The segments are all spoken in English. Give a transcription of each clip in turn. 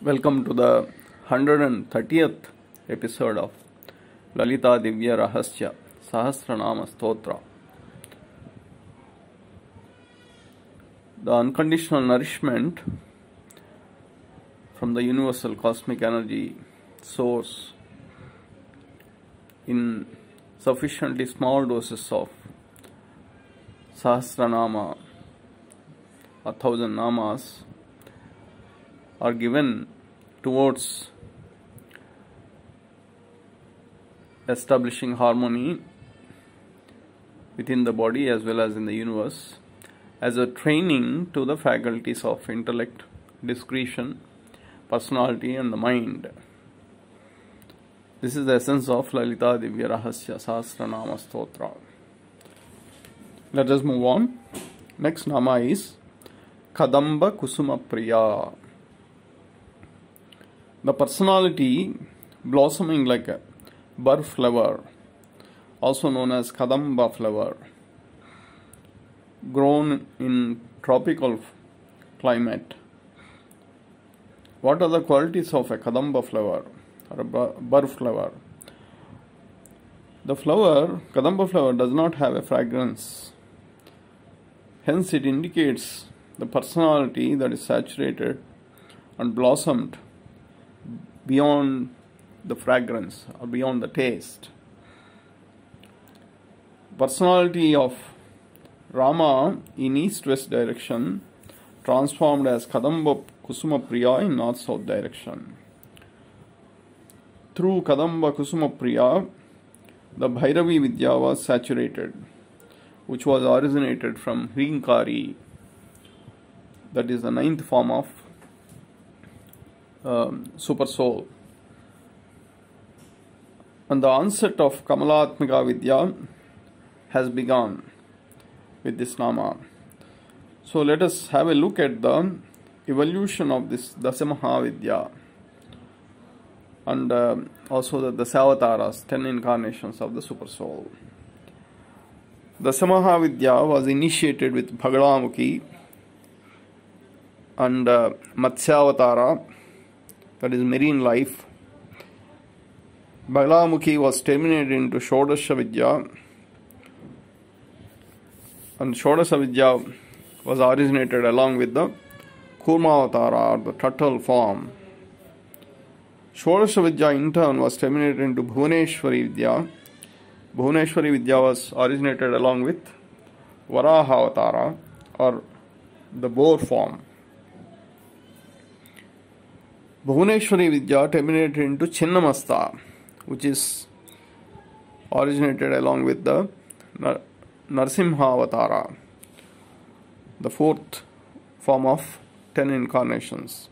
Welcome to the 130th episode of Lalita Divya Rahasya Sahasranama Stotra. The unconditional nourishment from the universal cosmic energy source in sufficiently small doses of Sahasranama, 1,000 namas, are given towards establishing harmony within the body as well as in the universe as a training to the faculties of intellect, discretion, personality and the mind. This is the essence of Lalita Divya Rahasya Sahasranama Stotra. Let us move on. Next nama is Kadamba Kusuma Priya. The personality blossoming like a bur flower, also known as Kadamba flower, grown in tropical climate. What are the qualities of a Kadamba flower or a bur flower? The flower, Kadamba flower, does not have a fragrance. Hence it indicates the personality that is saturated and blossomed beyond the fragrance or beyond the taste. Personality of Rama in east-west direction transformed as Kadamba Kusuma Priya in north-south direction. Through Kadamba Kusuma Priya, the Bhairavi Vidya was saturated, which was originated from Hrinkari, that is the ninth form of super soul. And the onset of Kamalatmika Vidya has begun with this nama. So let us have a look at the evolution of this Dasamaha Vidya and also the Dasavataras, 10 incarnations of the super soul. Dasamaha Vidya was initiated with Bhagalamukhi and Matsyavatara, that is marine life. Bagalamukhi was terminated into Shodasha Vidya, and Shodasha Vidya was originated along with the Kurmavatara or the turtle form. Shodasha Vidya in turn was terminated into Bhuvaneshwari Vidya. Bhuvaneshwari Vidya was originated along with Varahavatara or the boar form. Bhuvaneshwari Vidya terminated into Chinnamasta, which is originated along with the Narsimha-avatara, the fourth form of 10 incarnations.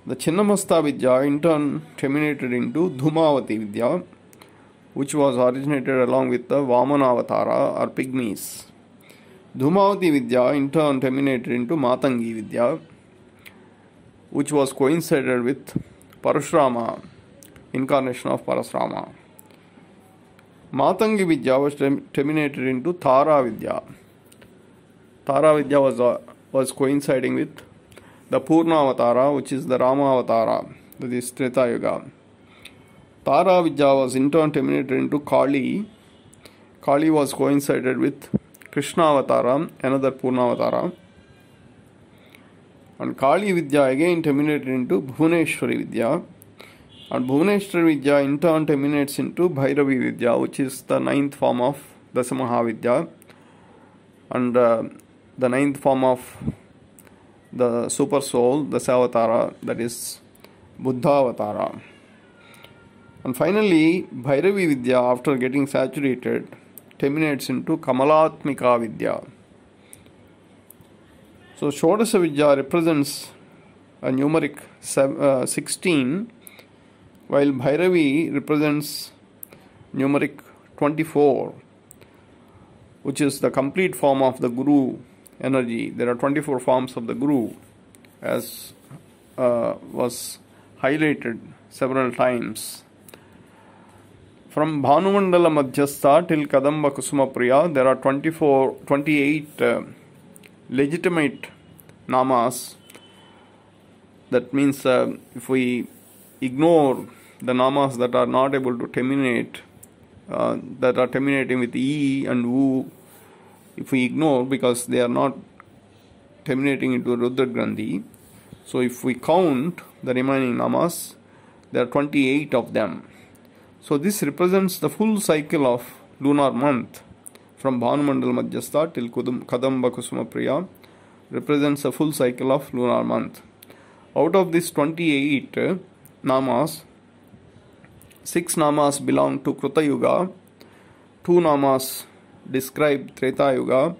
The Chinnamasta Vidya in turn terminated into Dhumavati Vidya, which was originated along with the Vamana-avatara or pygmies. Dhumavati Vidya in turn terminated into Matangi Vidya, which was coincided with Parashurama, incarnation of Parashurama. Matangi Vidya was terminated into Tara Vidya. Tara Vidya was coinciding with the Purna Avatara, which is the Rama Avatara, that is Treta Yuga. Tara Vidya was in turn terminated into Kali. Kali was coincided with Krishna Avatara, another Purna Avatara. And Kali Vidya again terminated into Bhuvaneshwari Vidya. And Bhuvaneshwari Vidya in turn terminates into Bhairavi Vidya, which is the ninth form of Dasamaha Vidya. And the ninth form of the super soul, the Savatara, that is Buddha Avatara. And finally, Bhairavi Vidya, after getting saturated, terminates into Kamalatmika Vidya. So Shodasa Vidya represents a numeric 16, while Bhairavi represents numeric 24, which is the complete form of the Guru energy. There are 24 forms of the Guru, as was highlighted several times. From Bhanumandala Madhyastha till Kadamba Kusuma Priya, there are 28 legitimate namas That means if we ignore the namas that are not able to terminate, that are terminating with E and U, if we ignore because they are not terminating into Rudra Grandhi, so if we count the remaining namas, there are 28 of them. So this represents the full cycle of lunar month from Bhanumandal Madhyastha till Kadamba Kusuma Priya, represents a full cycle of lunar month. Out of these 28 namas, 6 namas belong to Kruta Yuga, 2 namas describe Treta Yuga,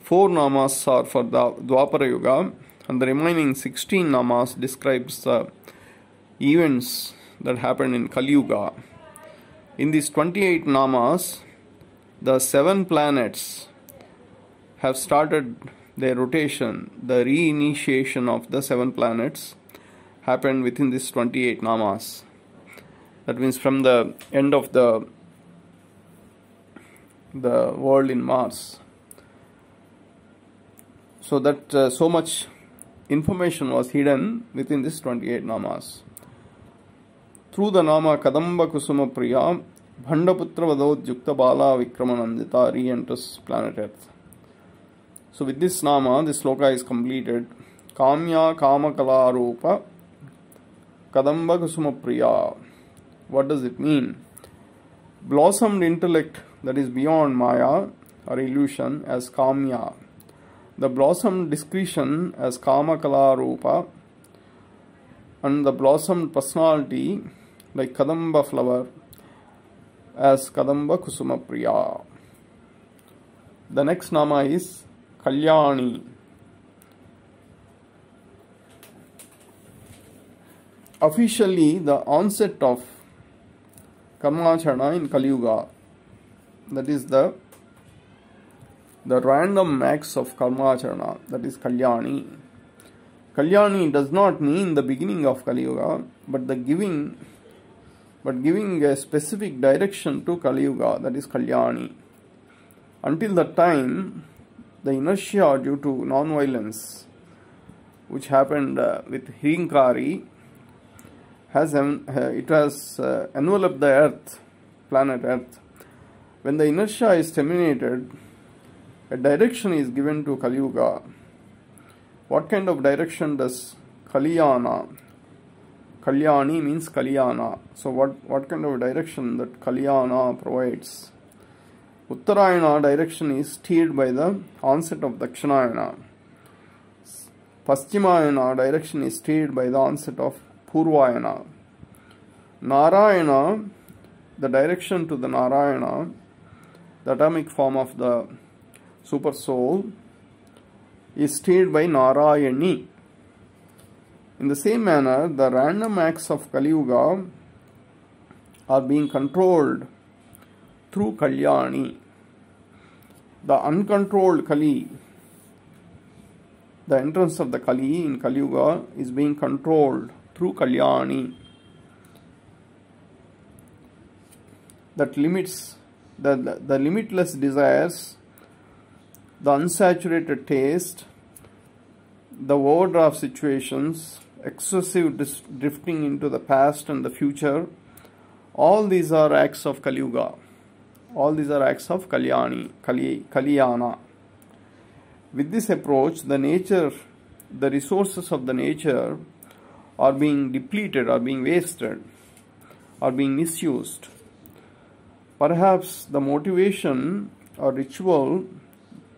4 namas are for the Dwapara Yuga, and the remaining 16 namas describes the events that happened in Kali Yuga. In these 28 namas, the 7 planets have started their rotation. The reinitiation of the 7 planets happened within these 28 namas. That means from the end of the world in Mars. So that so much information was hidden within this 28 namas. Through the nama Kadamba Kusuma Priya, Bhandaputra Vadodjukta Bala Vikramanandita re-enters planet Earth. So with this nama, this sloka is completed. Kamya Kamakala Rupa Kadamba Kusuma Priya. What does it mean? Blossomed intellect that is beyond Maya or illusion as Kamya. The blossomed discretion as Kamakala Rupa, and the blossomed personality like Kadamba flower as Kadamba Kusuma Priya. The next nama is Kalyani. Officially the onset of Karmacharana in Kali Yuga, that is the random acts of Karmacharana, that is Kalyani. Kalyani does not mean the beginning of Kali Yuga, but giving a specific direction to Kali Yuga, that is Kalyani. Until that time, the inertia due to non-violence, which happened with Hirinkari, has enveloped the Earth, planet Earth. When the inertia is terminated, a direction is given to Kali Yuga. What kind of direction does Kalyana? Kalyani means Kalyana. So what kind of direction that Kalyana provides? Uttarayana direction is steered by the onset of Dakshinayana. Paschimayana direction is steered by the onset of Purvayana. Narayana, the direction to the Narayana, the atomic form of the super soul, is steered by Narayani. In the same manner, the random acts of Kali Yuga are being controlled through Kalyani. The uncontrolled Kali, the entrance of the Kali in Kali Yuga, is being controlled through Kalyani. That limits the limitless desires, the unsaturated taste, the overdraft situations, excessive drifting into the past and the future, all these are acts of Kali Yuga. All these are acts of Kalyana. With this approach, the resources of the nature are being depleted, are being wasted, are being misused. Perhaps the motivation or ritual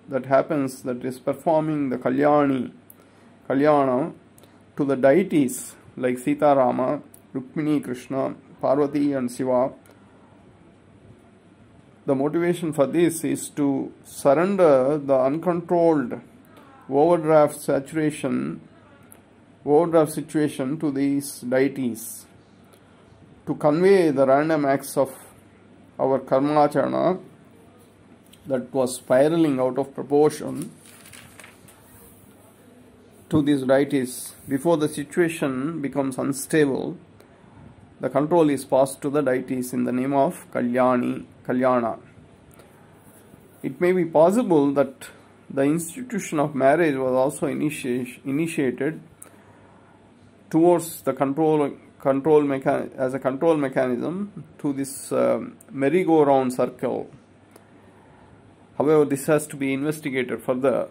that happens, that is performing the Kalyana to the deities like Sita Rama, Rukmini, Krishna, Parvati and Shiva, the motivation for this is to surrender the uncontrolled overdraft situation to these deities, to convey the random acts of our Karmacharana that was spiraling out of proportion to these deities. Before the situation becomes unstable, the control is passed to the deities in the name of Kalyana. It may be possible that the institution of marriage was also initiated towards the as a control mechanism to this merry-go-round circle. However, this has to be investigated further.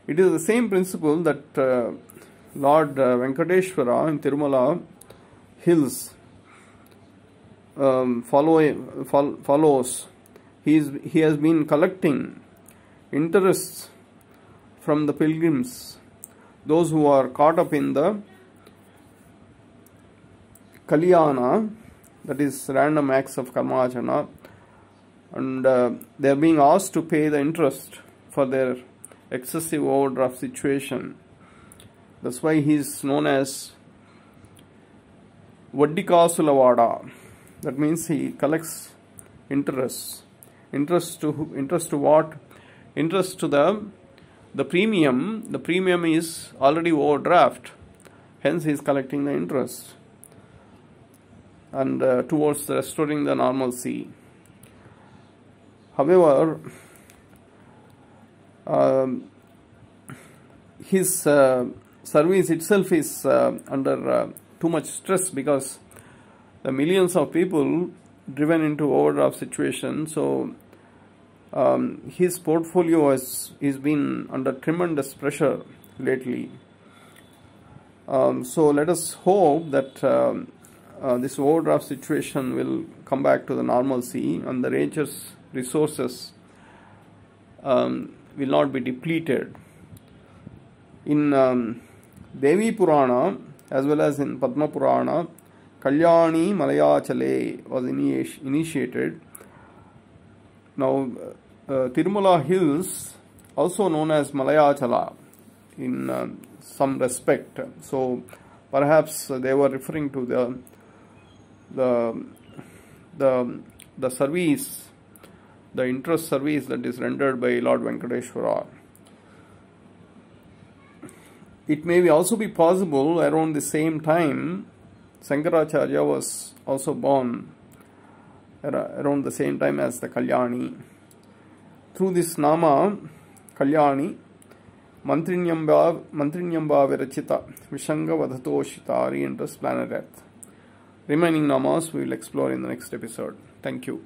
It is the same principle that Lord Venkateshwara in Tirumala Hills follows. He has been collecting interests from the pilgrims, those who are caught up in the Kalyana, that is random acts of karmachana, and they are being asked to pay the interest for their excessive overdraft situation. That's why he is known as Vaddikaasulavada. That means he collects interest. Interest to what? Interest to the premium. The premium is already overdraft. Hence he is collecting the interest. And towards restoring the normalcy. However, his service itself is under too much stress, because the millions of people driven into overdraft situation. So his portfolio is been under tremendous pressure lately. So let us hope that this overdraft situation will come back to the normalcy, and the ranger's resources will not be depleted. In Devi Purana as well as in Padma Purana, Kalyani Malayachale was initiated. Now, Tirumala Hills, also known as Malayachala in some respect. So, perhaps they were referring to the service, the interest service that is rendered by Lord Venkateshwara. It may also be possible around the same time Sankaracharya was also born, around the same time as the Kalyani. Through this nama, Kalyani, Mantrinyamba Virachita, Vishanga Vadhatoshitari enters planet Earth. Remaining namas we will explore in the next episode. Thank you.